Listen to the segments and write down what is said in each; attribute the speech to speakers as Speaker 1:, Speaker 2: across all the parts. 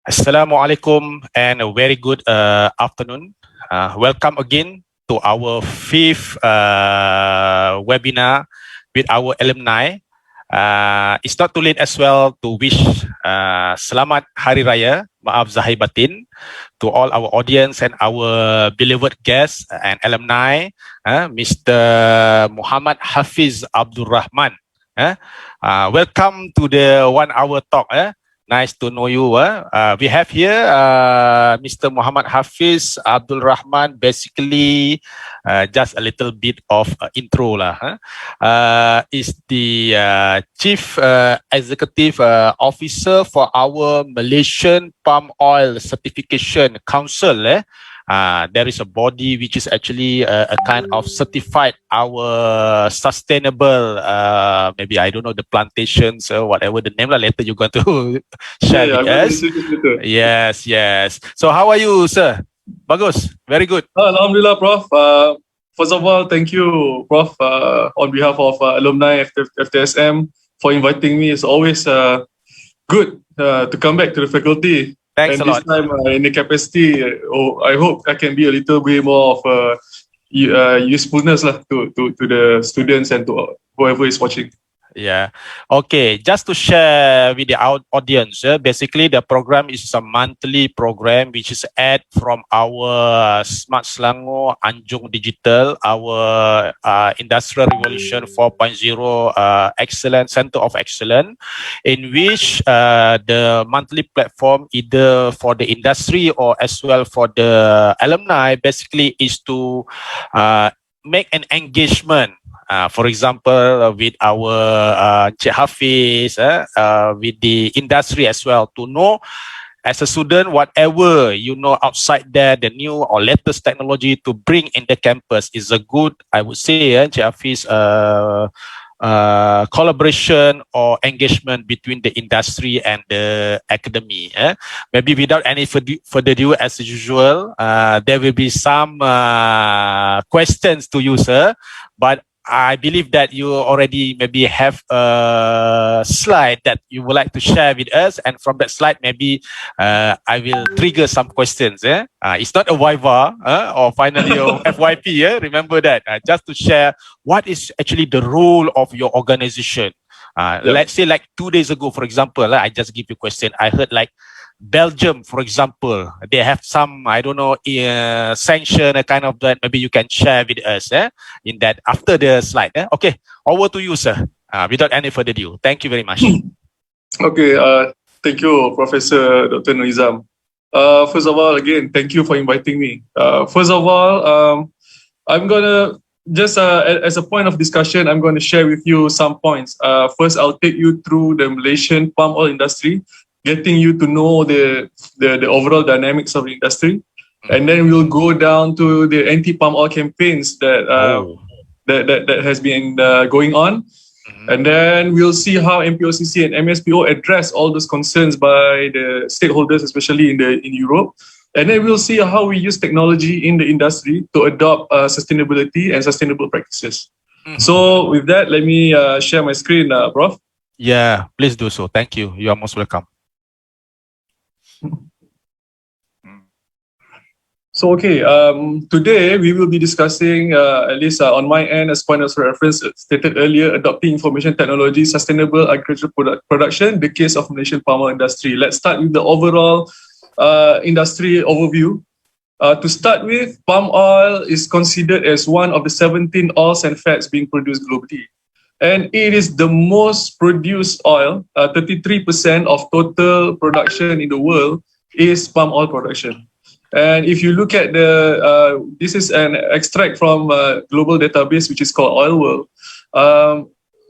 Speaker 1: Assalamualaikum and a very good afternoon. Welcome again to our fifth webinar with our alumni. It's not too late as well to wish Selamat Hari Raya, Maaf Zahir Batin, to all our audience and our beloved guests and alumni, Mr. Muhammad Hafiz Abdul Rahman. Welcome to the 1 hour talk. Nice to know you. We have here Mr. Muhammad Hafiz Abdul Rahman. Basically, just a little bit of intro lah. Is the Chief Executive Officer for our Malaysian Palm Oil Certification Council. There is a body which is actually a kind of certified our sustainable, maybe I don't know the plantations or whatever the name lah. Later you're going to share with us. Yes. So how are you, sir? Bagus, very good.
Speaker 2: Alhamdulillah, Prof. First of all, thank you, Prof, on behalf of alumni FTSM for inviting me. It's always good to come back to the faculty.
Speaker 1: Thanks a lot.
Speaker 2: This time in the capacity, I hope I can be a little bit more of usefulness to the students and to whoever is watching.
Speaker 1: Yeah. Okay. Just to share with the audience, basically the program is a monthly program which is add from our Smart Selangor Anjung Digital, our Industrial Revolution 4.0 Excellence Center of Excellence, in which the monthly platform either for the industry or as well for the alumni basically is to make an engagement. For example, with our Cik Hafiz, with the industry as well, to know as a student, whatever you know outside there, the new or latest technology to bring in the campus is a good, I would say, Cik Hafiz, collaboration or engagement between the industry and the academy. Maybe without any further ado, as usual, there will be some questions to you, sir, but I believe that you already maybe have a slide that you would like to share with us, and from that slide maybe I will trigger some questions. It's not a Viva or finally a FYP. Remember that, just to share what is actually the role of your organization. Let's say like 2 days ago, for example, I just give you a question. I heard like Belgium, for example, they have some, I don't know, sanction, a kind of that. Maybe you can share with us in that after the slide. Okay, over to you, sir. Without any further ado, thank you very much.
Speaker 2: Okay, thank you, Professor Dr. Nizam. First of all, again, thank you for inviting me. First of all, I'm gonna just as a point of discussion, I'm going to share with you some points. First, I'll take you through the Malaysian palm oil industry, getting you to know the overall dynamics of the industry, and then we'll go down to the anti-palm oil campaigns that that has been going on, and then we'll see how MPOCC and MSPO address all those concerns by the stakeholders, especially in Europe, and then we'll see how we use technology in the industry to adopt sustainability and sustainable practices. So with that, let me share my screen, Prof.
Speaker 1: Yeah, please do so. Thank you. You are most welcome.
Speaker 2: So, okay, today we will be discussing, at least on my end, as point of reference stated earlier, adopting information technology, sustainable agricultural production, the case of Malaysian palm oil industry. Let's start with the overall industry overview. To start with, palm oil is considered as one of the 17 oils and fats being produced globally. And it is the most produced oil. 33% of total production in the world is palm oil production. And if you look at this is an extract from a global database which is called Oil World.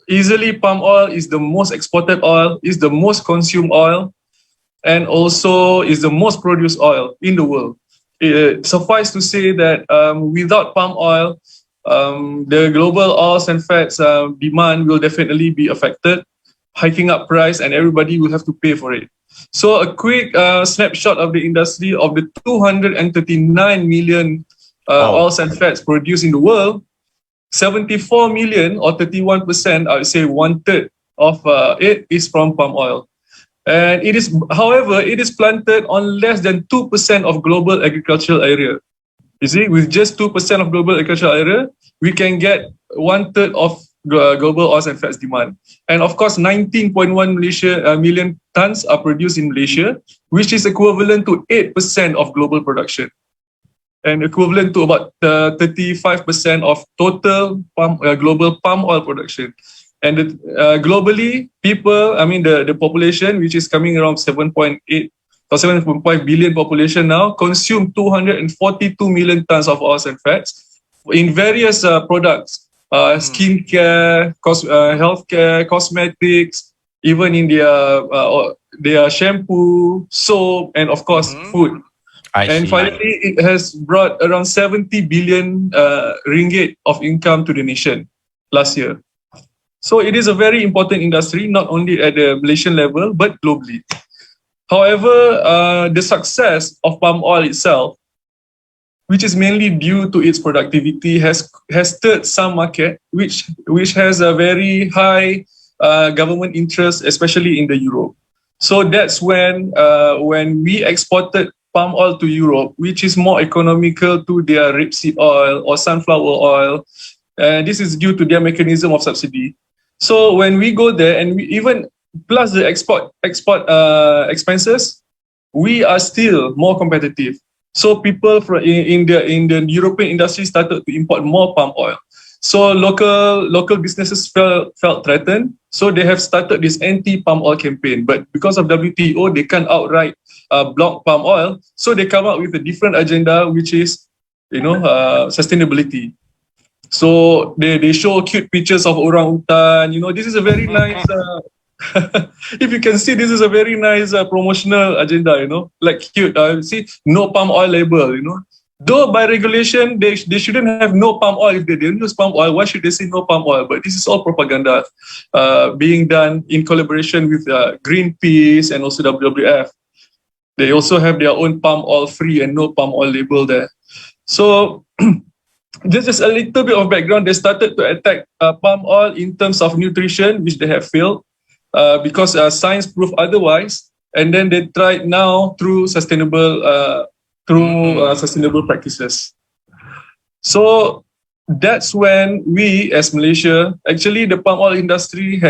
Speaker 2: Easily, palm oil is the most exported oil, is the most consumed oil, and also is the most produced oil in the world. Suffice to say that without palm oil, the global oils and fats demand will definitely be affected, hiking up price, and everybody will have to pay for it. So a quick snapshot of the industry. Of the 239 million oils and fats produced in the world, 74 million or 31%, I would say 1/3 of it is from palm oil. And it is, however, it is planted on less than 2% of global agricultural area. You see, with just 2% of global agricultural area, we can get 1/3 of global oils and fats demand. And of course, 19.1 million tons are produced in Malaysia, which is equivalent to 8% of global production, and equivalent to about 35% of total global palm oil production. And globally, people, I mean, the population, which is coming around 7.8 or 7.5 billion population now, consume 242 million tons of oils and fats in various products, skincare, healthcare, cosmetics, even in their shampoo, soap, and of course, food. And finally, it has brought around 70 billion ringgit of income to the nation last year. So it is a very important industry, not only at the Malaysian level, but globally. However, the success of palm oil itself, which is mainly due to its productivity, has stirred some market, which has a very high government interest, especially in the Europe. So that's when we exported palm oil to Europe, which is more economical to their rapeseed oil or sunflower oil. This is due to their mechanism of subsidy. So when we go there, and we even plus the export expenses, we are still more competitive. So people in the European industry started to import more palm oil. So local businesses felt threatened. So they have started this anti-palm oil campaign. But because of WTO, they can't outright block palm oil. So they come up with a different agenda, which is, sustainability. So they show cute pictures of orang-utan. This is a very nice. If you can see, this is a very nice promotional agenda. Like cute. See, no palm oil label. Though by regulation they shouldn't have no palm oil. If they didn't use palm oil, why should they say no palm oil? But this is all propaganda being done in collaboration with Greenpeace and also WWF. They also have their own palm oil free and no palm oil label there. So. Just a little bit of background. They started to attack palm oil in terms of nutrition, which they have failed because science proved otherwise. And then they tried now through sustainable practices. So that's when we, as Malaysia, actually the palm oil industry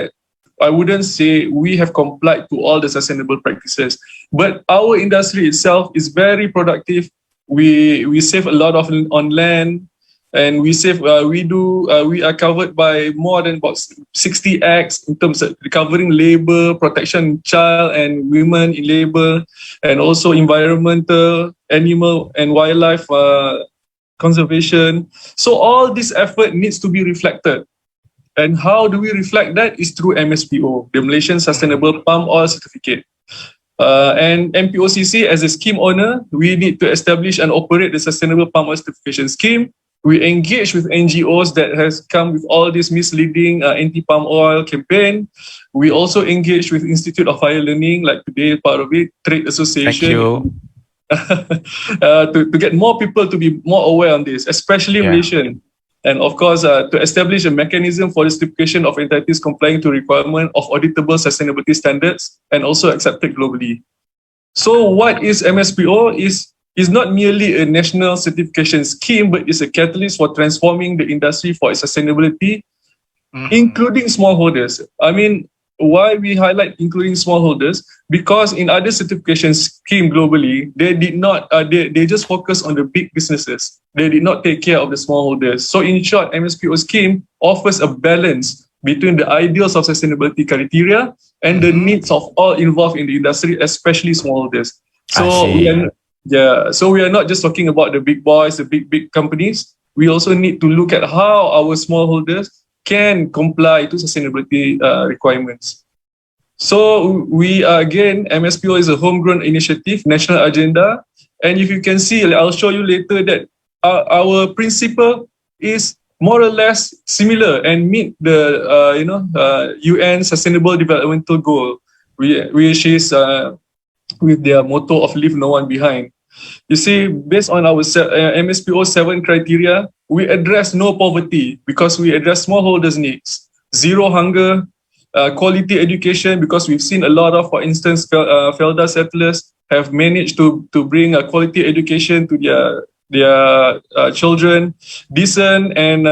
Speaker 2: I wouldn't say we have complied to all the sustainable practices, but our industry itself is very productive. We save a lot on land. And we are covered by more than about 60 acts in terms of covering labor, protection, child and women in labor, and also environmental, animal and wildlife conservation. So all this effort needs to be reflected. And how do we reflect that? Is through MSPO, the Malaysian Sustainable Palm Oil Certificate. And MPOCC, as a scheme owner, we need to establish and operate the Sustainable Palm Oil Certification Scheme. We engage with NGOs that has come with all this misleading anti-palm oil campaign. We also engage with Institute of Higher Learning, like today, part of it, Trade Association.
Speaker 1: Thank you.
Speaker 2: to get more people to be more aware on this, especially Malaysian. And of course, to establish a mechanism for the certification of entities complying to requirement of auditable sustainability standards and also accepted globally. So what is MSPO? Is not merely a national certification scheme, but it's a catalyst for transforming the industry for its sustainability, including smallholders. I mean, why we highlight including smallholders? Because in other certification scheme globally, they did not. They just focus on the big businesses. They did not take care of the smallholders. So in short, MSPO scheme offers a balance between the ideals of sustainability criteria and the needs of all involved in the industry, especially smallholders. So we are not just talking about the big boys, the big companies. We also need to look at how our smallholders can comply to sustainability requirements. So we are, again, MSPO is a homegrown initiative, national agenda. And if you can see, I'll show you later that our principle is more or less similar and meet the UN Sustainable Developmental Goal, which is with their motto of leave no one behind. You see, based on our MSPO 7 criteria, we address no poverty because we address smallholders' needs, zero hunger, quality education, because we've seen a lot of, for instance, Felda settlers have managed to bring a quality education to their children, decent and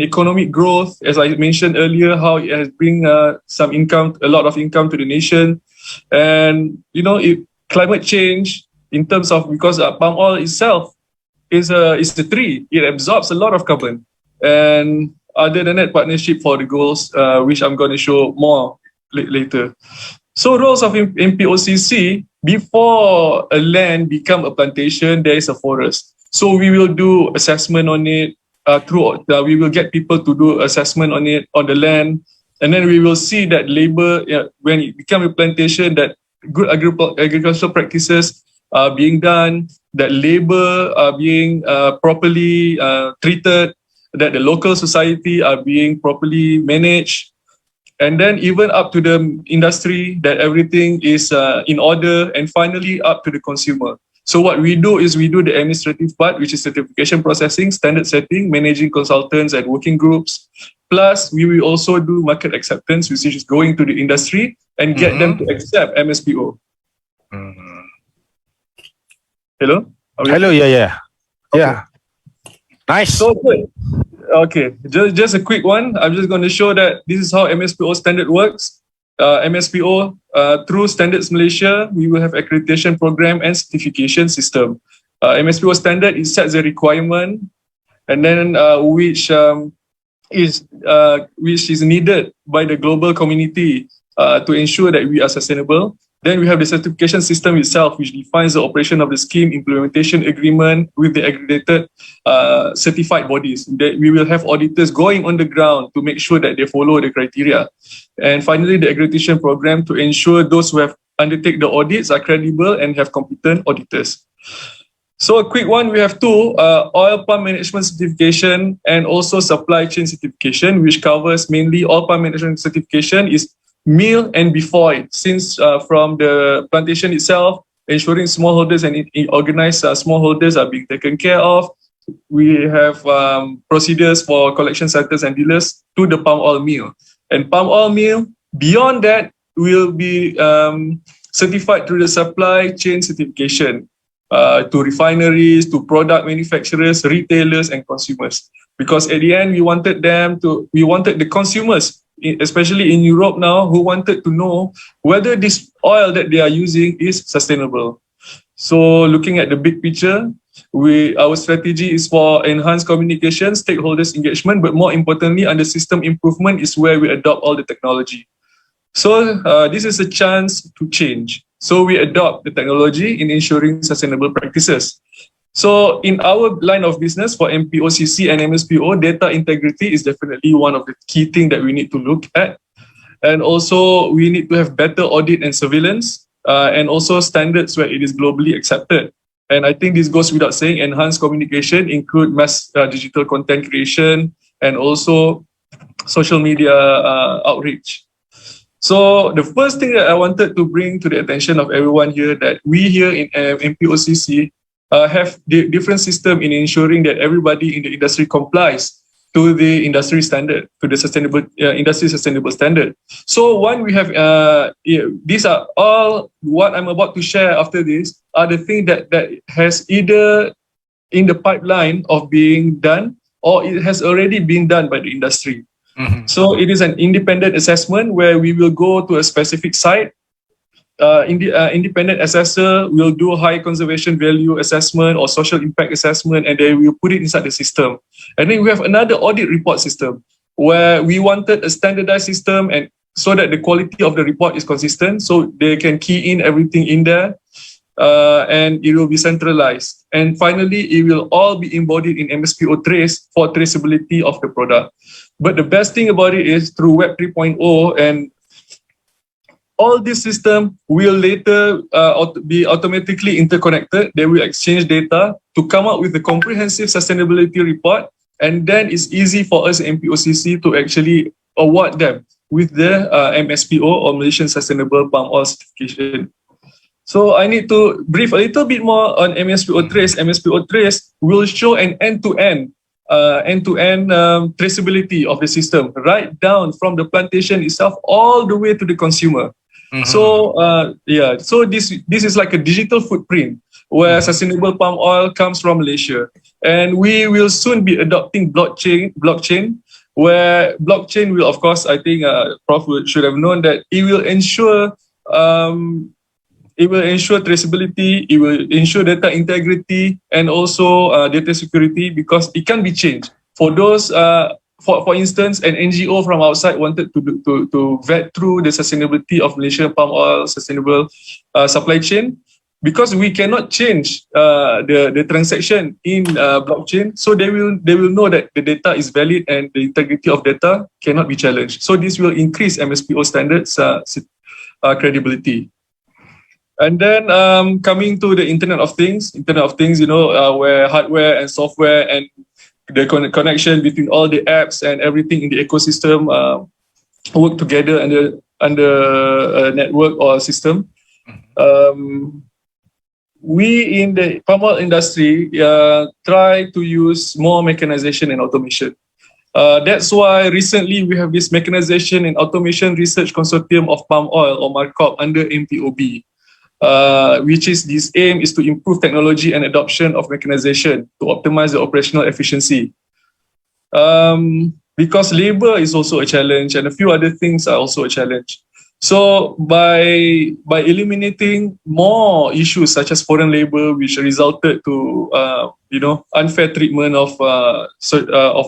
Speaker 2: economic growth, as I mentioned earlier, how it has bring some income, a lot of income to the nation. And climate change, in terms of, because palm oil itself is a tree, it absorbs a lot of carbon. And other than that, partnership for the goals, which I'm going to show more later. So roles of MPOCC: before a land become a plantation, there is a forest. So we will do assessment on it. We will get people to do assessment on it, on the land, and then we will see that labor, when it become a plantation, that good agricultural practices are being done, that labor are being properly treated, that the local society are being properly managed, and then even up to the industry, that everything is in order, and finally up to the consumer. So what we do is we do the administrative part, which is certification processing, standard setting, managing consultants and working groups. Plus, we will also do market acceptance, which is going to the industry and get them to accept MSPO. Hello?
Speaker 1: Hello, yeah.
Speaker 2: Okay.
Speaker 1: Yeah. Nice.
Speaker 2: So good. Okay, just a quick one. I'm just going to show that this is how MSPO standard works. MSPO, through Standards Malaysia, we will have accreditation program and certification system. MSPO standard, it sets a requirement, and then which is needed by the global community to ensure that we are sustainable. Then we have the certification system itself, which defines the operation of the scheme implementation agreement with the accredited certified bodies. That we will have auditors going on the ground to make sure that they follow the criteria. And finally, the accreditation program to ensure those who have undertake the audits are credible and have competent auditors. So a quick one, we have two, oil palm management certification and also supply chain certification, which covers mainly oil palm management certification is meal and before it, since from the plantation itself, ensuring smallholders and organized smallholders are being taken care of. We have procedures for collection centers and dealers to the palm oil mill. And palm oil mill, beyond that, will be certified through the supply chain certification to refineries, to product manufacturers, retailers, and consumers. Because at the end, we wanted the consumers, especially in Europe now, who wanted to know whether this oil that they are using is sustainable. So looking at the big picture, our strategy is for enhanced communication, stakeholders engagement, but more importantly, under system improvement is where we adopt all the technology. So this is a chance to change. So we adopt the technology in ensuring sustainable practices. So in our line of business for MPOCC and MSPO, data integrity is definitely one of the key things that we need to look at. And also we need to have better audit and surveillance, and also standards where it is globally accepted. And I think this goes without saying, enhanced communication include mass digital content creation and also social media outreach. So the first thing that I wanted to bring to the attention of everyone here, that we here in MPOCC have the different system in ensuring that everybody in the industry complies to the industry standard, to the sustainable industry sustainable standard. So one, we have these are all what I'm about to share after this are the things that has either in the pipeline of being done or it has already been done by the industry. Mm-hmm. So it is an independent assessment where we will go to a specific site. Independent assessor will do high conservation value assessment or social impact assessment, and they will put it inside the system. And then we have another audit report system where we wanted a standardized system, and so that the quality of the report is consistent, so they can key in everything in there, and it will be centralized. And finally, it will all be embodied in MSPO Trace for traceability of the product. But the best thing about it is through Web 3.0, and all this system will later be automatically interconnected. They will exchange data to come up with a comprehensive sustainability report. And then it's easy for us MPOCC to actually award them with the MSPO or Malaysian Sustainable Palm Oil Certification. So I need to brief a little bit more on MSPO Trace. MSPO Trace will show an end-to-end end-to-end traceability of the system, right down from the plantation itself all the way to the consumer. So so this is like a digital footprint where sustainable palm oil comes from Malaysia, and we will soon be adopting blockchain, where blockchain will, of course, I think Prof should have known that it will ensure traceability, it will ensure data integrity, and also data security, because it can be changed. For those, for instance, an NGO from outside wanted to vet through the sustainability of Malaysian palm oil sustainable supply chain, because we cannot change the transaction in blockchain, so they will know that the data is valid and the integrity of data cannot be challenged. So this will increase MSPO standards credibility. And then coming to the Internet of Things, where hardware and software and the connection between all the apps and everything in the ecosystem work together under a network or a system. We in the palm oil industry try to use more mechanization and automation. That's why recently we have this Mechanization and Automation Research Consortium of Palm Oil, or MARCOP, under MPOB. Which is this aim is to improve technology and adoption of mechanization to optimize the operational efficiency. Because labor is also a challenge, and a few other things are also a challenge. So by eliminating more issues such as foreign labor, which resulted to unfair treatment of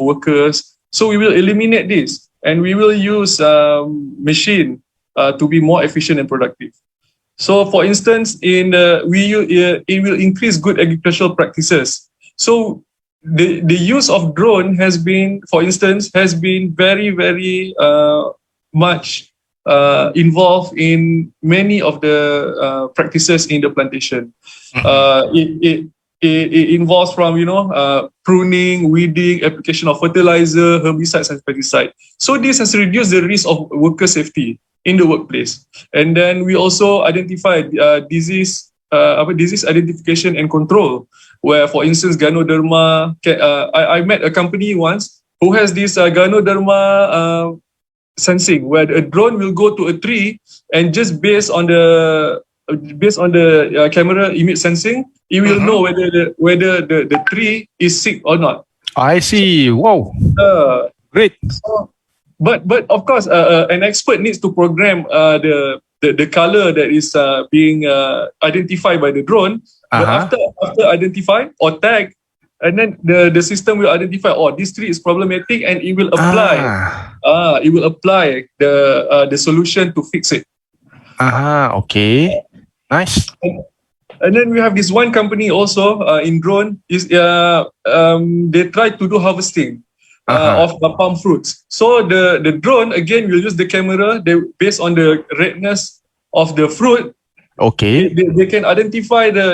Speaker 2: workers, so we will eliminate this, and we will use machine to be more efficient and productive. So, for instance, it will increase good agricultural practices. So, the use of drone has been, for instance, very, very much involved in many of the practices in the plantation. It involves from pruning, weeding, application of fertilizer, herbicides, and pesticide. So this has reduced the risk of worker safety in the workplace. And then we also identified disease identification and control, where, for instance, Ganoderma, I met a company once who has this Ganoderma sensing, where a drone will go to a tree, and just based on the camera image sensing, it will know whether the tree is sick or not.
Speaker 1: I see. Wow. Great.
Speaker 2: But of course, an expert needs to program the color that is being identified by the drone. But after identify or tag, and then the system will identify, this tree is problematic, and it will apply. It will apply the solution to fix it.
Speaker 1: Okay. Nice.
Speaker 2: And then we have this one company also in drone is they try to do harvesting of the palm fruits. So the drone again will use the camera. Based on the redness of the fruit,
Speaker 1: okay,
Speaker 2: they can identify the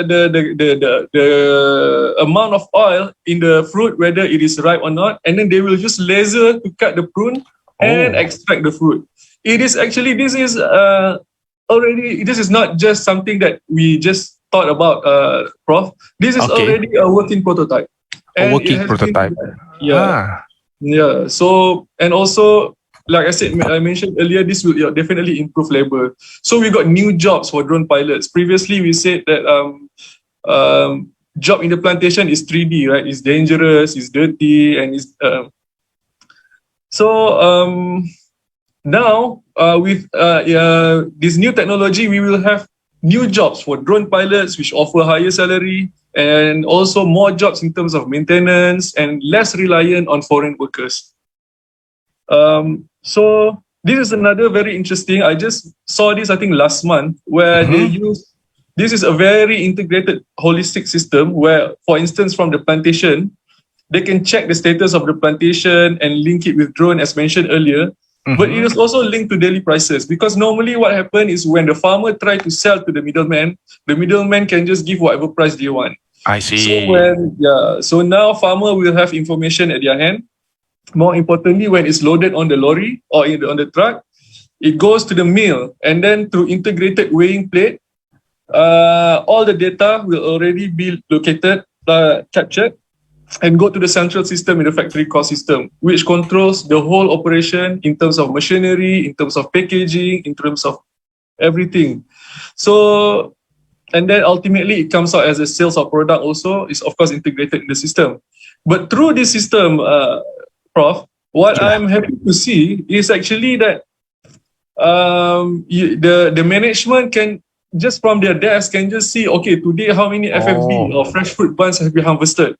Speaker 2: amount of oil in the fruit, whether it is ripe or not, and then they will use laser to cut the prune and extract the fruit. It is actually this is not just something that we just thought about, Prof. This is already a working prototype.
Speaker 1: A working prototype.
Speaker 2: Yeah. So, and also, like I mentioned earlier, this will definitely improve labor. So we got new jobs for drone pilots. Previously, we said that job in the plantation is 3D, right? It's dangerous, it's dirty, and it's now with this new technology, we will have new jobs for drone pilots, which offer higher salary, and also more jobs in terms of maintenance and less reliant on foreign workers. So this is another very interesting, I just saw this, I think last month, where they use, this is a very integrated holistic system where, for instance, from the plantation, they can check the status of the plantation and link it with drone, as mentioned earlier. But it is also linked to daily prices, because normally what happens is when the farmer try to sell to the middleman can just give whatever price they want.
Speaker 1: I see.
Speaker 2: So now farmer will have information at their hand. More importantly, when it's loaded on the lorry or on the truck, it goes to the mill, and then through integrated weighing plate, all the data will already be located, captured and go to the central system in the factory cost system, which controls the whole operation in terms of machinery, in terms of packaging, in terms of everything. So, and then ultimately it comes out as a sales of product also is of course integrated in the system. But through this system, Prof, what I'm happy to see is actually that the management can just from their desk can just see, okay, today how many FFB or fresh fruit buns have been harvested.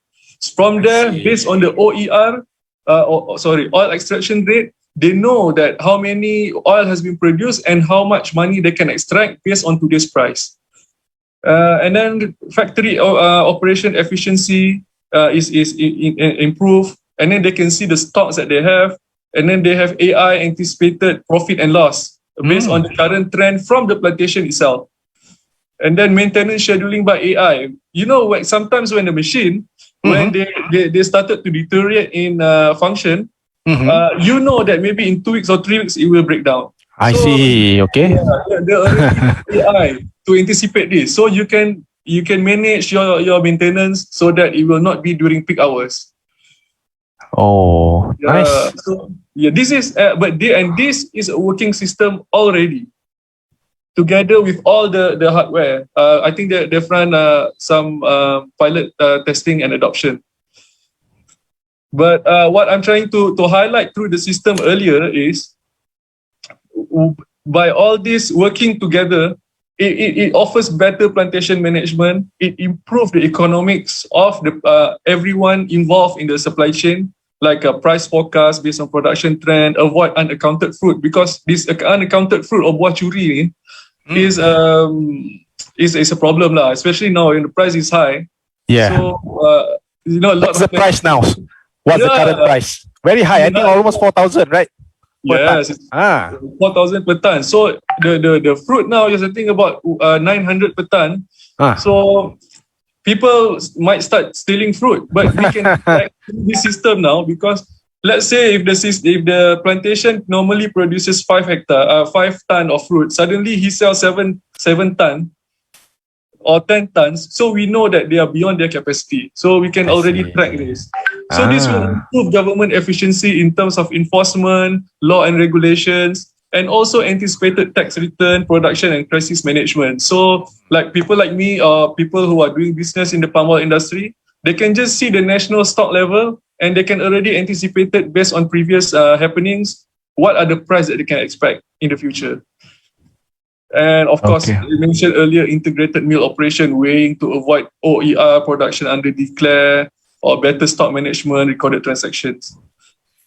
Speaker 2: From there, based on the OER, oil extraction rate, they know that how many oil has been produced and how much money they can extract based on today's price. And then factory operation efficiency is improved, and then they can see the stocks that they have, and then they have AI anticipated profit and loss based on the current trend from the plantation itself. And then maintenance scheduling by AI. You know, like sometimes when the machine, when they started to deteriorate in function, you know that maybe in 2 weeks or 3 weeks it will break down.
Speaker 1: I see. Okay.
Speaker 2: Yeah, they already AI to anticipate this, so you can manage your maintenance so that it will not be during peak hours.
Speaker 1: Oh, nice.
Speaker 2: So yeah, this is this is a working system already. Together with all the hardware, I think they've run some pilot testing and adoption. But what I'm trying to highlight through the system earlier is, by all this working together, it offers better plantation management. It improves the economics of the everyone involved in the supply chain, like a price forecast based on production trend, avoid unaccounted fruit, because this unaccounted fruit or buah curi is a problem lah, especially now when the price is high.
Speaker 1: Yeah.
Speaker 2: So
Speaker 1: what's the price now? What's the current price? Very high. I think almost 4,000, right?
Speaker 2: Yes, 4,000 per ton. So the fruit now is I think about 900 per ton. So people might start stealing fruit, but we can track this system now, because let's say if the plantation normally produces 5 ton of fruit, suddenly he sells 7 ton or 10 tons, so we know that they are beyond their capacity. So we can already track this. So this will improve government efficiency in terms of enforcement, law and regulations, and also anticipated tax return, production and crisis management. So like people like me or people who are doing business in the palm oil industry, they can just see the national stock level and they can already anticipate it based on previous happenings, what are the price that they can expect in the future. And of course, you mentioned earlier, integrated mill operation, weighing to avoid OER, production under declare, or better stock management, recorded transactions.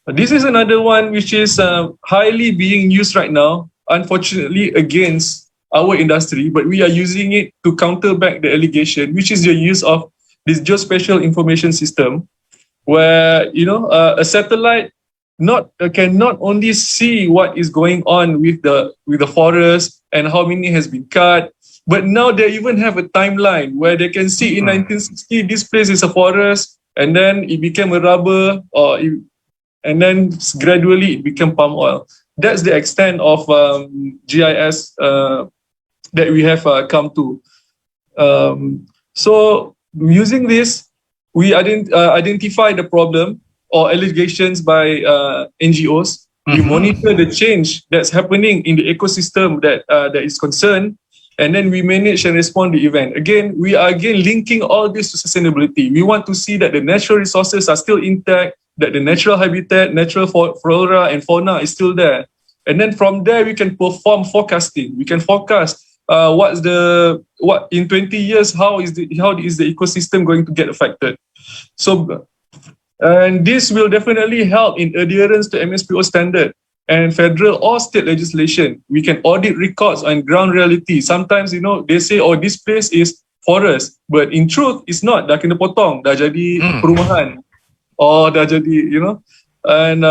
Speaker 2: This is another one which is highly being used right now, unfortunately against our industry, but we are using it to counter back the allegation, which is the use of this geospatial information system, where a satellite can not only see what is going on with the forest and how many has been cut, but now they even have a timeline where they can see in 1960 this place is a forest, and then it became a rubber, and then gradually it became palm oil. That's the extent of GIS that we have come to. So using this, we identify the problem or allegations by NGOs. We monitor the change that's happening in the ecosystem that is concerned, and then we manage and respond to the event. Again, we are linking all this to sustainability. We want to see that the natural resources are still intact, that the natural habitat, natural flora and fauna is still there. And then from there, we can perform forecasting. We can forecast what in 20 years, how is the ecosystem going to get affected. So, and this will definitely help in adherence to MSPO standard and federal or state legislation. We can audit records on ground reality. Sometimes, they say, oh, this place is forest, but in truth, it's not. Dah kena potong, dah jadi perumahan, or dah jadi, and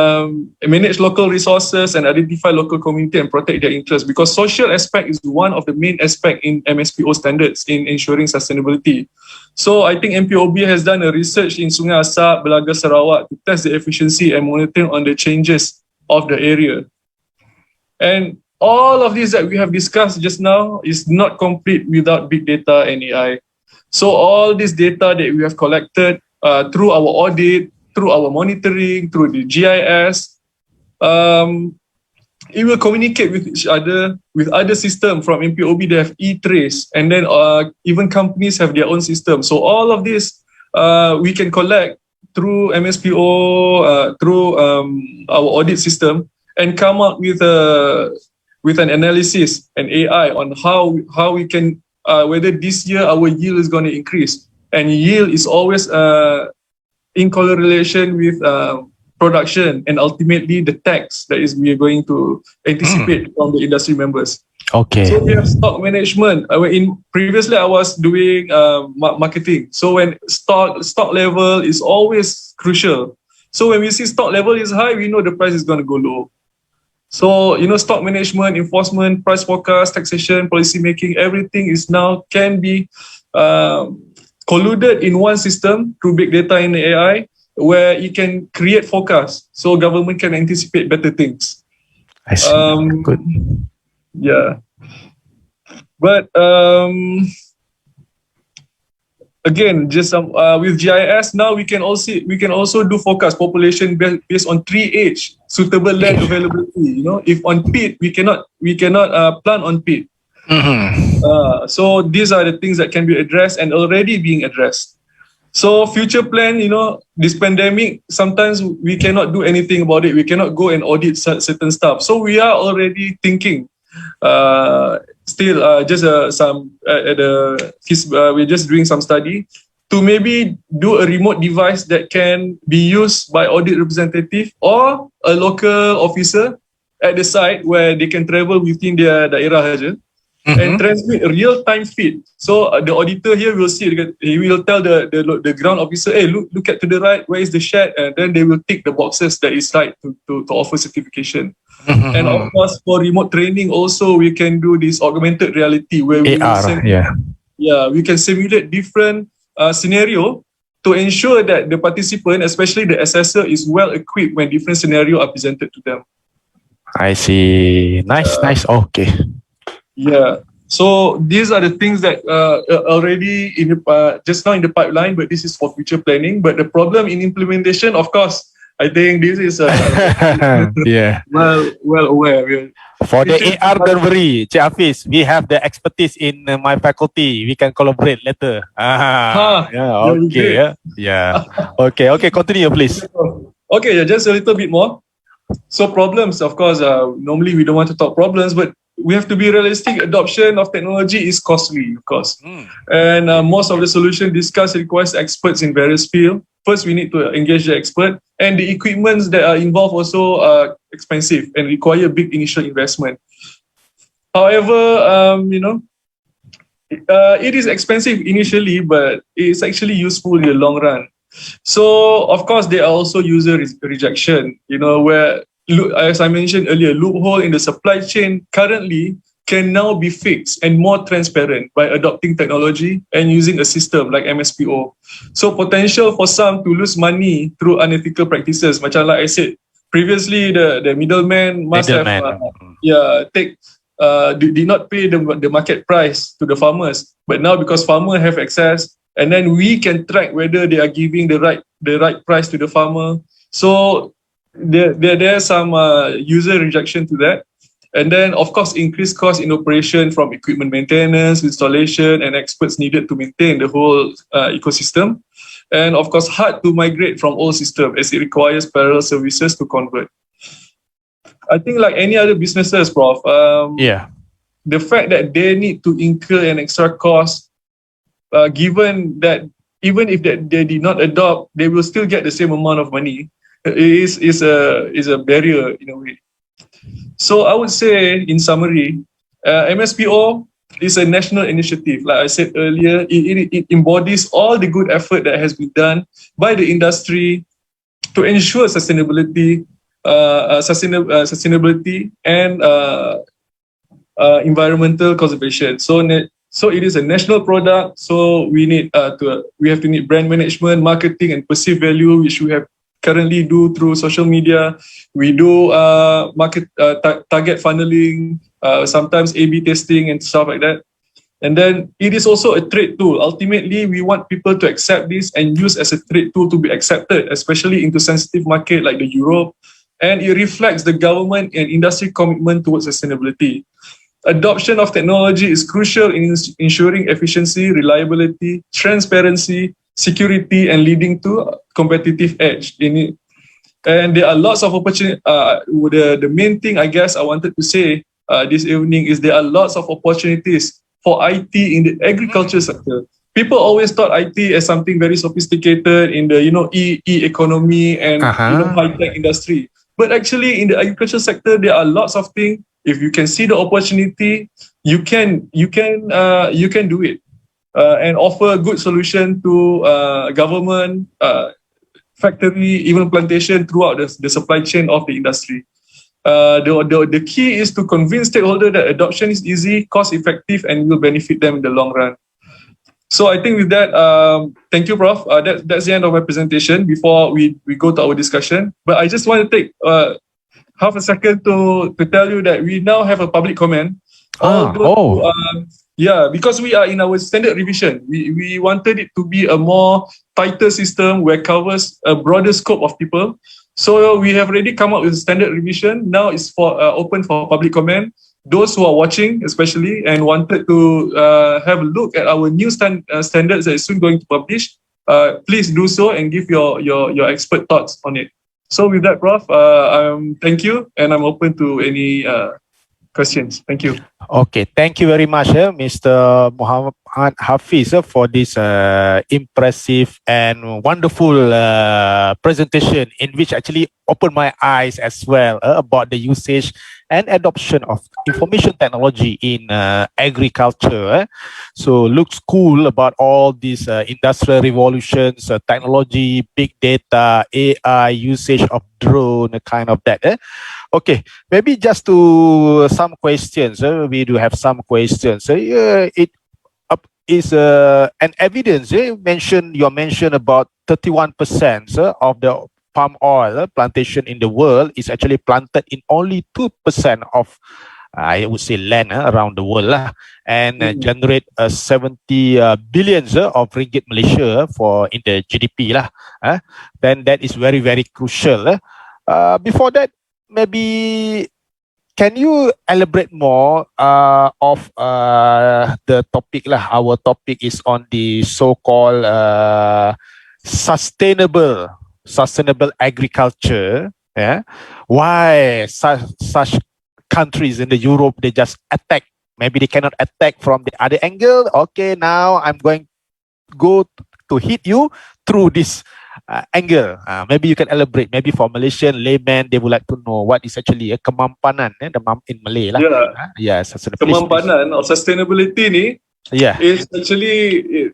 Speaker 2: manage local resources and identify local community and protect their interests, because social aspect is one of the main aspect in MSPO standards in ensuring sustainability. So I think MPOB has done a research in Sungai Asap, Belaga, Sarawak to test the efficiency and monitoring on the changes of the area. And all of this that we have discussed just now is not complete without big data and AI. So all this data that we have collected through our audit, through our monitoring, through the GIS. It will communicate with each other, with other systems from MPOB. They have e-trace, and then even companies have their own system. So all of this we can collect through MSPO, through our audit system, and come up with an analysis and AI on how we can whether this year our yield is going to increase. And yield is always in correlation with production and ultimately the tax that is we are going to anticipate from the industry members.
Speaker 1: Okay.
Speaker 2: So we have stock management. Previously I was doing marketing. So when stock level is always crucial. So when we see stock level is high, we know the price is going to go low. So, stock management, enforcement, price forecast, taxation, policy making, everything is now can be colluded in one system through big data and AI, where it can create forecasts so government can anticipate better things.
Speaker 1: I see. Good.
Speaker 2: Yeah. But again, just with GIS now we can also do forecast population based on tree age, suitable land availability. If on peat we cannot plant on peat. So these are the things that can be addressed and already being addressed. So future plan, this pandemic, sometimes we cannot do anything about it. We cannot go and audit certain stuff. So we are already thinking. We're just doing some study to maybe do a remote device that can be used by audit representative or a local officer at the site where they can travel within their daerah and transmit a real-time feed. So the auditor here will see, he will tell the ground officer, hey, look at to the right, where is the shed? And then they will tick the boxes that is right to offer certification. And of course, for remote training also, we can do this augmented reality where we we can simulate different scenario to ensure that the participant, especially the assessor, is well equipped when different scenarios are presented to them.
Speaker 1: I see. Nice. Okay.
Speaker 2: Yeah. So these are the things that already just now in the pipeline, but this is for future planning. But the problem in implementation, of course, I think this is well aware.
Speaker 1: For the AR, don't worry, Cik Hafiz, we have the expertise in my faculty. We can collaborate later. Okay, continue, please.
Speaker 2: Okay, just a little bit more. So problems, of course, normally we don't want to talk problems, but we have to be realistic. Adoption of technology is costly, of course. And most of the solution discussed requires experts in various fields. First, we need to engage the expert, and the equipments that are involved also are expensive and require big initial investment. However, it is expensive initially, but it's actually useful in the long run. So, of course, there are also user rejection, where, as I mentioned earlier, loophole in the supply chain currently can now be fixed and more transparent by adopting technology and using a system like MSPO. So potential for some to lose money through unethical practices, like I said previously, the middleman must have did not pay the market price to the farmers, but now because farmers have access, and then we can track whether they are giving the right price to the farmer. So there's some user rejection to that. And then, of course, increased cost in operation from equipment maintenance, installation, and experts needed to maintain the whole ecosystem. And, of course, hard to migrate from old system as it requires parallel services to convert. I think like any other businesses, Prof, the fact that they need to incur an extra cost, given that even if they did not adopt, they will still get the same amount of money, is a barrier in a way. So I would say, in summary, MSPO is a national initiative. Like I said earlier, it embodies all the good effort that has been done by the industry to ensure sustainability and environmental conservation. So it is a national product. So we have to need brand management, marketing, and perceived value, which we have currently do through social media. We do market target funneling, sometimes A/B testing and stuff like that. And then it is also a trade tool. Ultimately, we want people to accept this and use as a trade tool to be accepted, especially into sensitive market like the Europe. And it reflects the government and industry commitment towards sustainability. Adoption of technology is crucial in ensuring efficiency, reliability, transparency, security, and leading to competitive edge in it. And there are lots of opportunities. The main thing I guess I wanted to say this evening is there are lots of opportunities for IT in the agriculture sector. People always thought IT as something very sophisticated in the e-economy and high-tech industry. But actually in the agriculture sector, there are lots of things. If you can see the opportunity, you can do it and offer a good solution to government, factory, even plantation throughout the supply chain of the industry. The key is to convince stakeholders that adoption is easy, cost-effective, and will benefit them in the long run. So I think with that, thank you, Prof. That's the end of my presentation before we go to our discussion. But I just want to take half a second to tell you that we now have a public comment. Because we are in our standard revision. We wanted it to be a more tighter system where it covers a broader scope of people. So we have already come up with a standard revision. Now it's for open for public comment. Those who are watching, especially, and wanted to have a look at our new standards that is soon going to publish, please do so and give your expert thoughts on it. So with that, Prof, thank you, and I'm open to any questions. Thank you.
Speaker 1: Okay, thank you very much, Mr. Muhammad Hafiz, for this impressive and wonderful presentation, in which actually opened my eyes as well about the usage and adoption of information technology in agriculture. So looks cool about all these industrial revolutions, technology, big data, AI, usage of drone, kind of that. Okay, maybe just to some questions. We do have some questions. It is an evidence. You mentioned about 31% of the palm oil plantation in the world is actually planted in only 2% of, I would say, land around the world, and generate 70 billions of ringgit Malaysia for in the GDP then that is very, very crucial. Before that, maybe can you elaborate more of the topic Our topic is on the so-called sustainable agriculture. Why such countries in the Europe, they just attack? Maybe they cannot attack from the other angle. Okay, now I'm going to hit you through this angle. Maybe you can elaborate. Maybe for Malaysian layman, they would like to know what is actually a kemampanan in Malay
Speaker 2: Kemampanan or sustainability ni is actually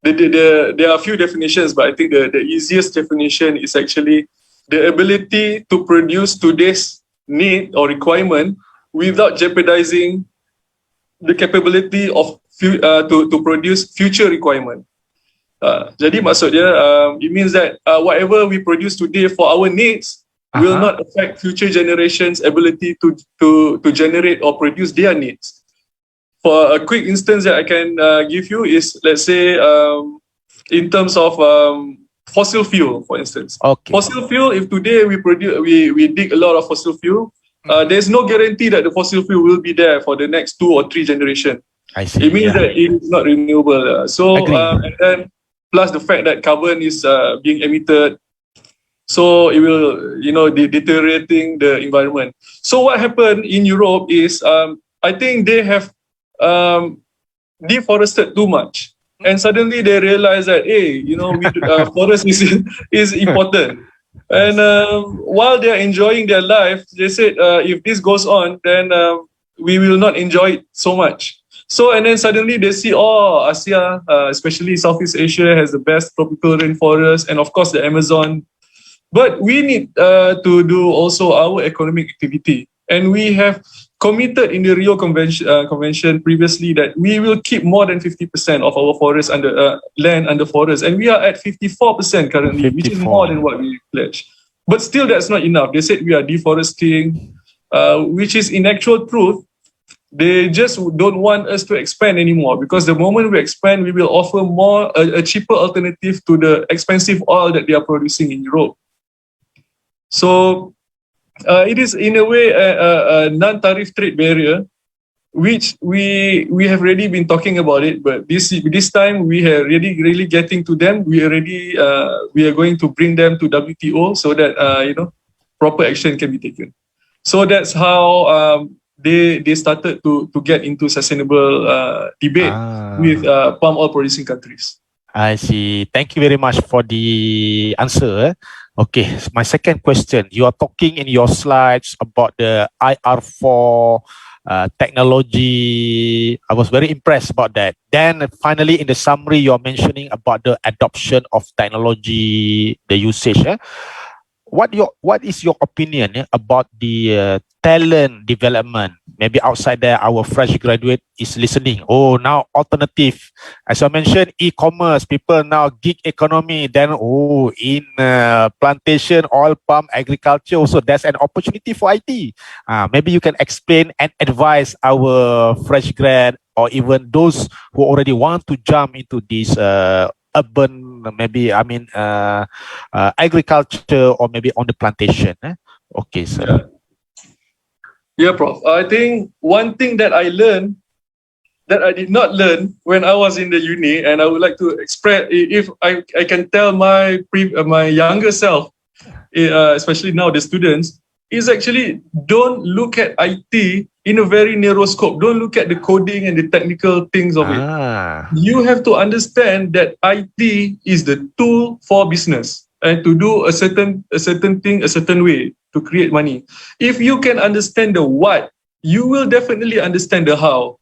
Speaker 2: there are a few definitions, but I think the easiest definition is actually the ability to produce today's need or requirement without jeopardizing the capability of to produce future requirement. Jadi maksudnya, it means that whatever we produce today for our needs will not affect future generations' ability to generate or produce their needs. For a quick instance that I can give you is, let's say, in terms of fossil fuel, for instance.
Speaker 1: Okay.
Speaker 2: Fossil fuel, if today we dig a lot of fossil fuel, there's no guarantee that the fossil fuel will be there for the next 2 or 3 generations.
Speaker 1: I see.
Speaker 2: It means that it is not renewable. And then plus the fact that carbon is being emitted, so it will, deteriorating the environment. So what happened in Europe is, I think they have deforested too much, and suddenly they realize that, hey, forest is important. And while they're enjoying their life, they said, if this goes on, then we will not enjoy it so much. So, and then suddenly they see, Asia, especially Southeast Asia, has the best tropical rainforest, and of course the Amazon. But we need to do also our economic activity. And we have committed in the Rio Convention previously that we will keep more than 50% of our forest under land under forest. And we are at 54% currently, which is more than what we pledged. But still, that's not enough. They said we are deforesting, which is in actual truth, They just don't want us to expand anymore, because the moment we expand, we will offer a cheaper alternative to the expensive oil that they are producing in Europe. So it is in a way a non-tariff trade barrier, which we have already been talking about it, but this time we are really getting to them. We are going to bring them to WTO so that proper action can be taken. So that's how they started to get into sustainable debate with palm oil producing countries.
Speaker 1: I see. Thank you very much for the answer. Okay, my second question. You are talking in your slides about the IR4 technology. I was very impressed about that. Then finally, in the summary, you're mentioning about the adoption of technology, the usage. What is your opinion about the talent development? Maybe outside there, our fresh graduate is listening. Oh, now alternative. As I mentioned, e-commerce, people now gig economy. Then, in plantation, oil palm, agriculture also, there's an opportunity for IT. Maybe you can explain and advise our fresh grad or even those who already want to jump into this urban, maybe, agriculture or maybe on the plantation. Okay, sir.
Speaker 2: Yeah, Prof. I think one thing that I learned that I did not learn when I was in the uni, and I would like to express, if I can tell my younger self, especially now the students, is actually don't look at IT in a very narrow scope. Don't look at the coding and the technical things of it. You have to understand that IT is the tool for business and to do a certain thing a certain way to create money. If you can understand the what, you will definitely understand the how.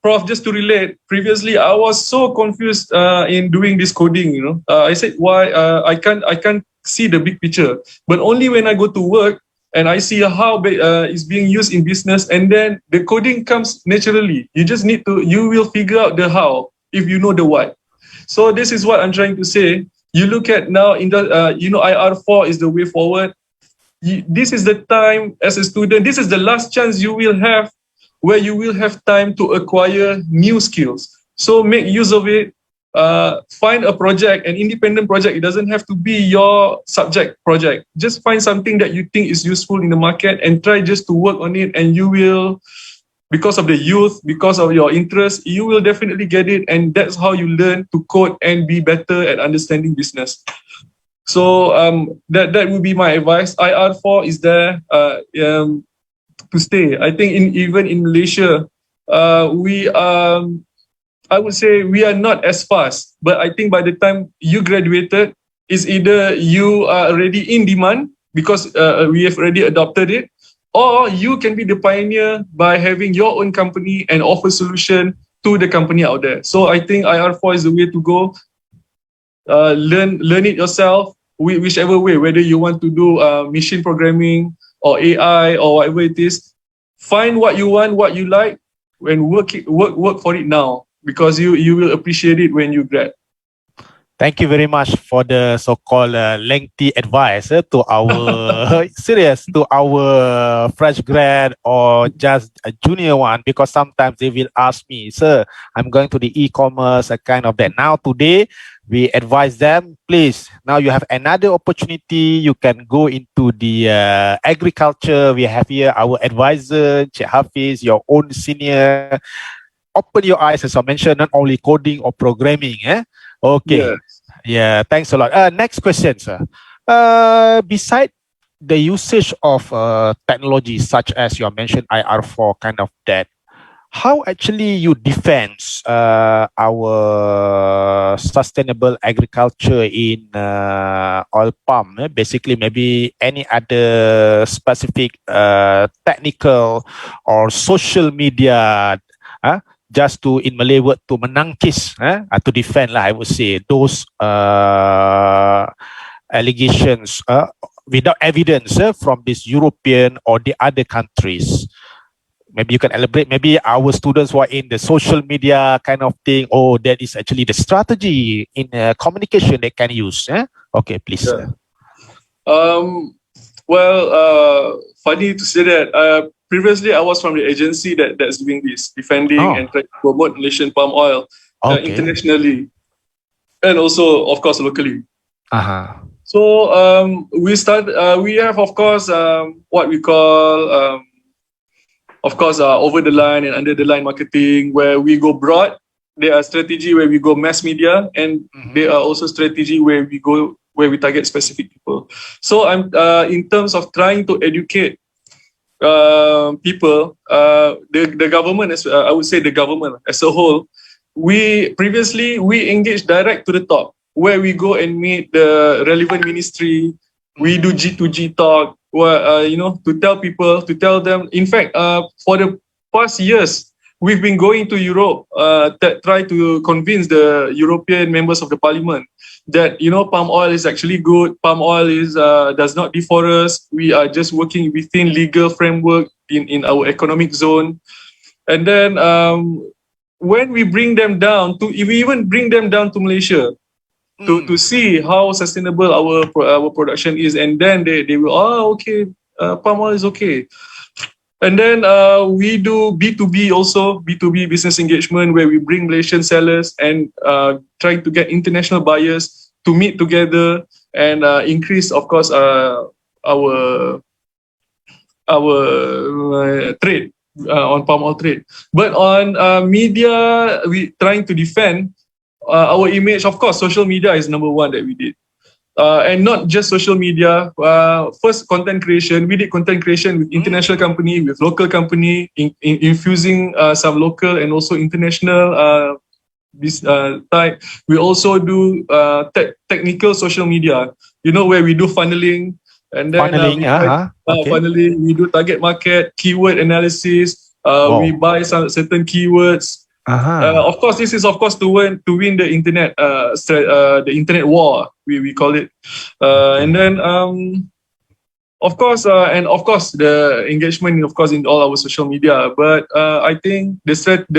Speaker 2: Prof, just to relate, previously I was so confused in doing this coding. I said, why I can't see the big picture. But only when I go to work and I see how it's being used in business, and then the coding comes naturally. You will figure out the how if you know the what. So this is what I'm trying to say. You look at now, IR4 is the way forward. This is the time as a student, this is the last chance you will have where you will have time to acquire new skills. So make use of it. Find a project, an independent project. It doesn't have to be your subject project. Just find something that you think is useful in the market and try just to work on it, and you will, because of the youth, because of your interest, you will definitely get it. And that's how you learn to code and be better at understanding business. So that would be my advice. IR4 is there to stay. I think even in Malaysia, I would say we are not as fast, but I think by the time you graduated, it's either you are already in demand because we have already adopted it, or you can be the pioneer by having your own company and offer solution to the company out there. So I think IR4 is the way to go. Learn it yourself, whichever way, whether you want to do machine programming or AI or whatever it is. Find what you want, what you like, and work for it now, because you will appreciate it when you grad.
Speaker 1: Thank you very much for the so-called lengthy advice to our to our fresh grad or just a junior one, because sometimes they will ask me, sir, I'm going to the e-commerce, a kind of that. Now today we advise them, please, now you have another opportunity. You can go into the agriculture. We have here our advisor, Cik Hafiz, your own senior. Open your eyes, as I mentioned, not only coding or programming. Okay.
Speaker 2: Yes.
Speaker 1: Yeah, thanks a lot. Next question, sir. Beside the usage of technology such as you mentioned, IR4 kind of that, how actually you defend our sustainable agriculture in oil palm? Basically, maybe any other specific technical or social media just to, in Malay word, to menangkis, to defend lah, I would say, those allegations without evidence from this European or the other countries. Maybe you can elaborate, maybe our students who are in the social media kind of thing, that is actually the strategy in communication they can use. Okay, please.
Speaker 2: Yeah. Funny to say that. previously I was from the agency that's doing this, defending and trying to promote Malaysian palm oil internationally, and also of course locally. So we have of course what we call of course over the line and under the line marketing, where we go broad. There are strategy where we go mass media, and there are also strategy where we target specific people. So I'm in terms of trying to educate people, the government, I would say the government as a whole, we engage direct to the top, where we go and meet the relevant ministry. We do G2G talk, where, to tell them. In fact, for the past years, we've been going to Europe, try to convince the European members of the parliament that, palm oil is actually good. Palm oil does not deforest. We are just working within legal framework in our economic zone. And then when we bring them down we even bring them down to Malaysia to see how sustainable our production is, and then they will, okay, palm oil is okay. And then we do B2B also, B2B business engagement, where we bring Malaysian sellers and try to get international buyers to meet together and increase, of course, our trade, on palm oil trade. But on media, we trying to defend our image. Of course, social media is number one that we did. And not just social media. First, content creation. We did content creation with international company, with local company, infusing some local and also international type. We also do technical social media, where we do funneling. And then funneling, we do target market, keyword analysis. We buy some certain keywords. Of course, this is to win the internet, the internet war, we call it. And then of course the engagement, of course, in all our social media. But I think the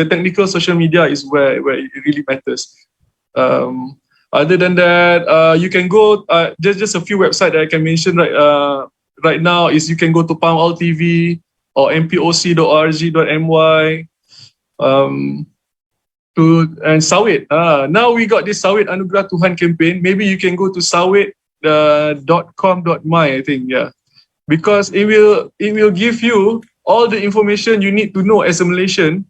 Speaker 2: technical social media is where it really matters. Other than that, you can go just a few websites that I can mention right now is you can go to Palm Oil TV or mpoc.org.my. And Sawit. Now we got this Sawit Anugerah Tuhan campaign. Maybe you can go to sawit.com.my, I think, because it will give you all the information you need to know as a Malaysian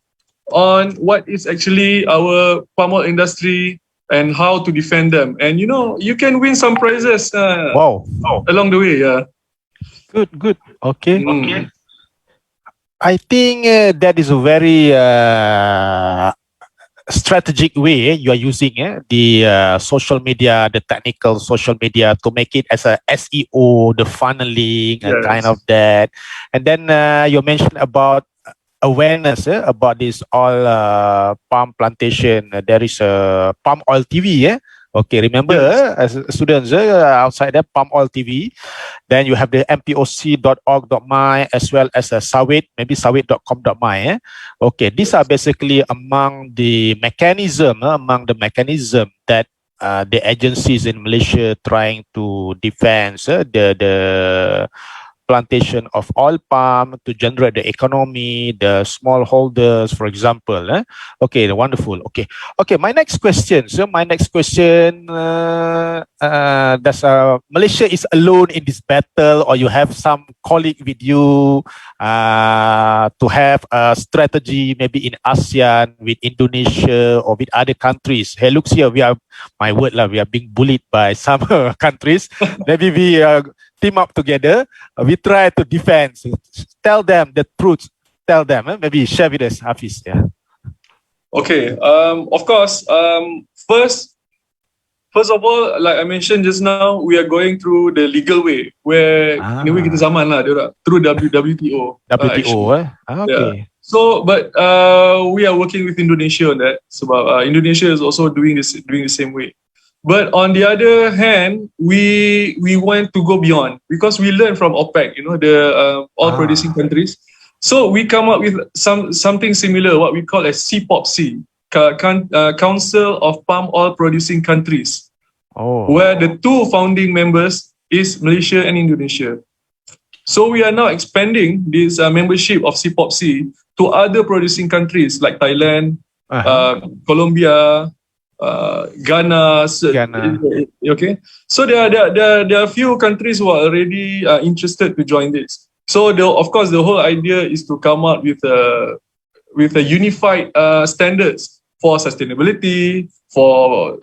Speaker 2: on what is actually our palm oil industry and how to defend them. And you can win some prizes along the way.
Speaker 1: Good. Okay. I think that is a very strategic way you are using the social media, the technical social media, to make it as a SEO, the funneling, kind of that. And then you mentioned about awareness about this all palm plantation. There is a Palm Oil TV. Okay, remember, as students outside there, Palm Oil TV. Then you have the mpoc.org.my as well as Sawit, maybe sawit.com.my. Okay, these are basically among the mechanism that the agencies in Malaysia trying to defend the plantation of oil palm to generate the economy, the smallholders, for example. Okay, wonderful. Okay. My next question. So my next question, does Malaysia is alone in this battle, or you have some colleague with you to have a strategy maybe in ASEAN with Indonesia or with other countries? Hey, looks here, we are being bullied by some countries. Maybe we team up together. We try to defend. Tell them the truth. Tell them. Maybe share with us, Hafiz.
Speaker 2: Okay. Of course. First of all, like I mentioned just now, we are going through the legal way, where in a way kita zaman lah, through WTO.
Speaker 1: Okay.
Speaker 2: Yeah. So, but we are working with Indonesia on that. So, Indonesia is also doing the same way. But on the other hand, we want to go beyond, because we learn from OPEC, the oil producing countries. So we come up with something similar, what we call as CPOPC, Council of Palm Oil Producing Countries, where the two founding members is Malaysia and Indonesia. So we are now expanding this membership of CPOPC to other producing countries like Thailand, Colombia, Ghana.
Speaker 1: Ghana.
Speaker 2: Okay, so there are a few countries who are already interested to join this. So of course the whole idea is to come out with a unified standards for sustainability, for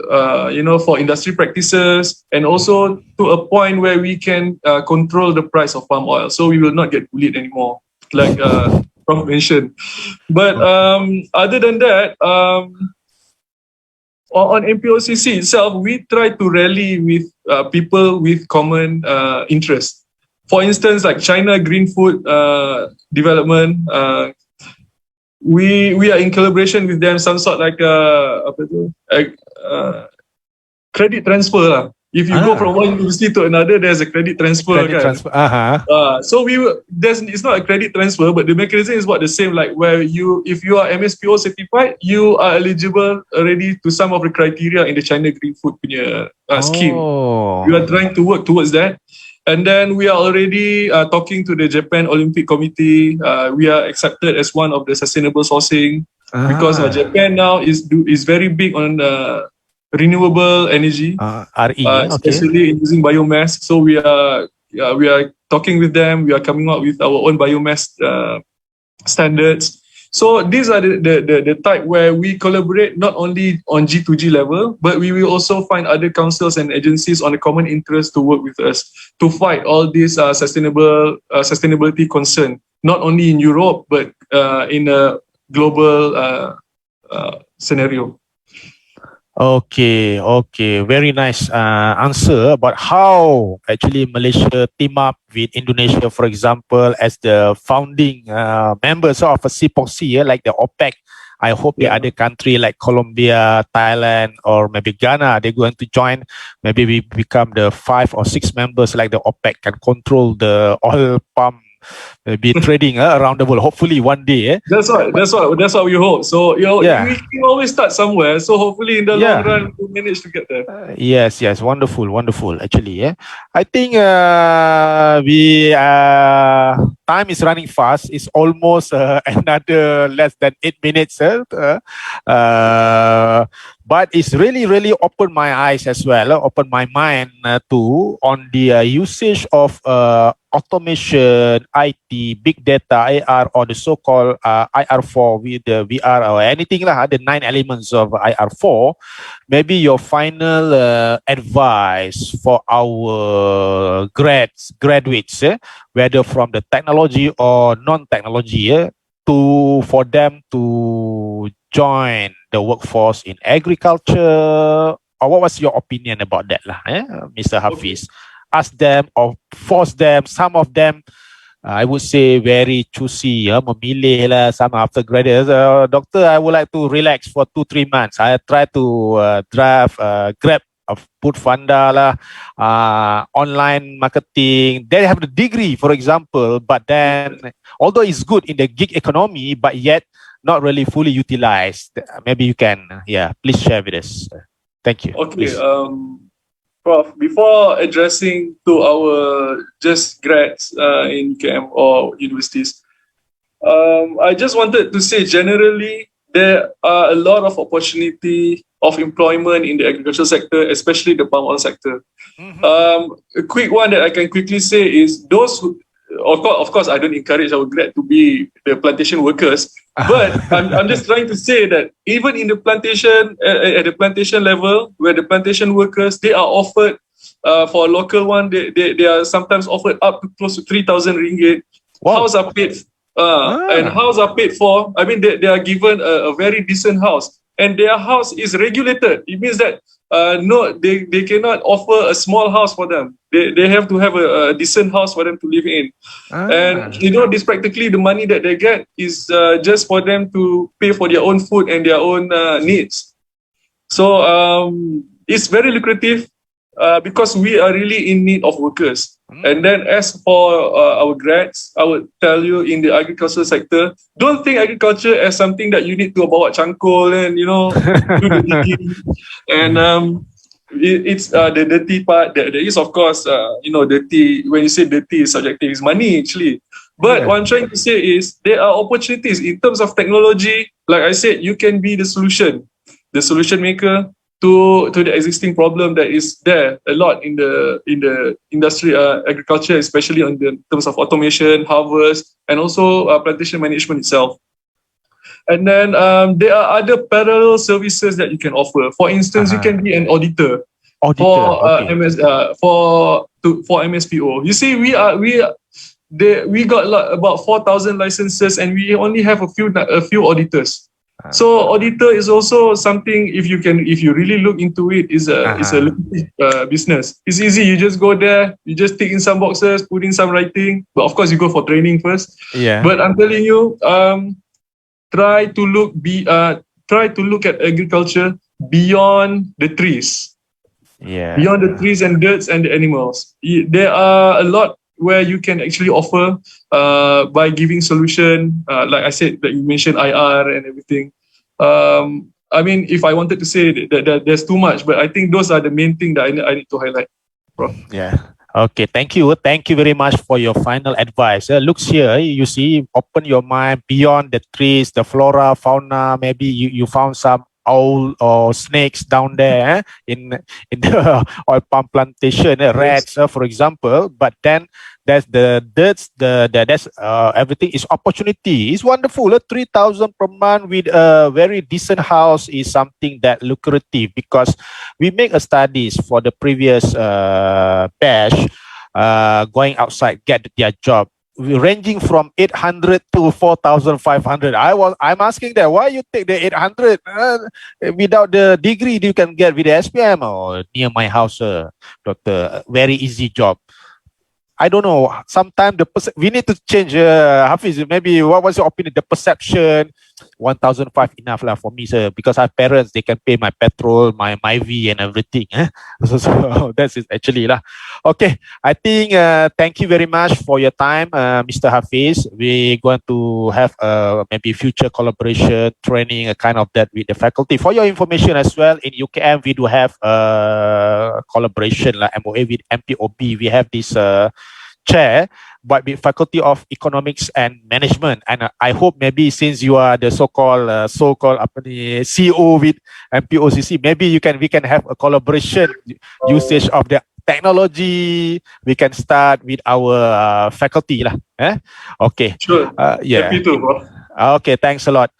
Speaker 2: for industry practices, and also to a point where we can control the price of palm oil, so we will not get bullied anymore, like Prof mentioned. But other than that, on MPOCC itself, we try to rally with people with common interests. For instance, like China Green Food Development, we are in collaboration with them, some sort like credit transfer lah. If you go from one university to another, there's a credit transfer.
Speaker 1: Credit transfer.
Speaker 2: So it's not a credit transfer, but the mechanism is what the same, like where if you are MSPO certified, you are eligible already to some of the criteria in the China Green Food scheme. We are trying to work towards that. And then we are already talking to the Japan Olympic Committee. We are accepted as one of the sustainable sourcing because Japan now is very big on renewable energy, especially using biomass. So we are talking with them. We are coming up with our own biomass standards. So these are the type where we collaborate not only on G2G level, but we will also find other councils and agencies on a common interest to work with us to fight all these sustainability concern, not only in Europe, but in a global scenario.
Speaker 1: Okay, very nice answer about how actually Malaysia team up with Indonesia, for example, as the founding members of a CPOC, like the OPEC. I hope the other country like Colombia, Thailand, or maybe Ghana, they're going to join. Maybe we become the 5 or 6 members like the OPEC, can control the oil palm maybe trading around the world. Hopefully one day.
Speaker 2: That's what we hope. So we can always start somewhere. So hopefully in the long run we'll manage to get there.
Speaker 1: Yes, wonderful. Actually, I think time is running fast. It's almost another less than 8 minutes. But it's really opened my eyes as well, opened my mind too on the usage of automation, IT, big data, AR, or the so-called IR4 with the VR or anything like the 9 elements of IR4. Maybe your final advice for our graduates, whether from the technology or non-technology, for them to join the workforce in agriculture, or what was your opinion about that, Mr. Hafiz? Ask them or force them. Some of them, I would say, very choosy, memilih lah. Some after graduate, doctor, I would like to relax for 2-3 months. I try to grab food funda lah, online marketing. They have the degree, for example, but then although it's good in the gig economy, but yet not really fully utilized. Maybe you can, please share with us. Thank you.
Speaker 2: Okay. Prof, before addressing to our just grads in UKM or universities, I just wanted to say generally there are a lot of opportunity of employment in the agricultural sector, especially the palm oil sector. A quick one that I can quickly say is those who, of course, I don't encourage our grad to be the plantation workers, but I'm just trying to say that even in the plantation, at the plantation level, where the plantation workers, they are offered, for a local one, they are sometimes offered up to close to 3,000 ringgit. Wow. House are paid, and house are paid for. I mean, they are given a very decent house, and their house is regulated. It means that no, they cannot offer a small house for them. They have to have a decent house for them to live in. And this practically the money that they get is just for them to pay for their own food and their own needs. So it's very lucrative because we are really in need of workers. And then as for our grads, I would tell you in the agricultural sector, don't think agriculture as something that you need to bawa cangkul and, do the digging. And it's the dirty part. There is, of course, dirty. When you say dirty, is subjective. It's money actually. But what I'm trying to say is there are opportunities in terms of technology. Like I said, you can be the solution maker to the existing problem that is there a lot in the industry, agriculture, especially on the terms of automation, harvest, and also plantation management itself. And then there are other parallel services that you can offer. For instance, you can be an auditor for MSPO. You see, we got about 4,000 licenses, and we only have a few auditors. So auditor is also something, if you really look into it, is a lucrative business. It's easy. You just go there, you just tick in some boxes, put in some writing. But of course, you go for training first.
Speaker 1: Yeah.
Speaker 2: But I'm telling you, try to look at agriculture beyond the trees.
Speaker 1: Yeah.
Speaker 2: Beyond the trees and birds and the animals. There are a lot where you can actually offer by giving solution, like I said, that you mentioned IR and everything. I mean, if I wanted to say that there's too much, but I think those are the main thing that I need to highlight, bro.
Speaker 1: Yeah. Okay, thank you. Thank you very much for your final advice. Looks here, you see, open your mind beyond the trees, the flora, fauna. Maybe you found some owl or snakes down there in the oil palm plantation, rats, for example. But then there's the dirt, that's everything is opportunity. It's wonderful. 3,000 per month with a very decent house is something that lucrative, because we make a studies for the previous batch going outside get their job, ranging from 800 to 4,500. I'm asking them, why you take the 800 without the degree you can get with the SPM or near my house, doctor? Very easy job. I don't know. Sometimes we need to change. Hafiz, maybe what was your opinion? The perception, 1,500 enough lah for me, sir. Because I have parents, they can pay my petrol, my V and everything. So that's it actually lah. Okay, I think thank you very much for your time, Mr. Hafiz. We're going to have maybe future collaboration, training, a kind of that with the faculty. For your information as well, in UKM we do have collaboration like MOA with MPOB. We have this chair, but with Faculty of Economics and Management. And I hope maybe since you are the so-called CEO with MPOCC, maybe we can have a collaboration usage of the technology. We can start with our faculty lah. Okay.
Speaker 2: Sure.
Speaker 1: Yeah.
Speaker 2: Happy to, bro.
Speaker 1: Okay. Thanks a lot.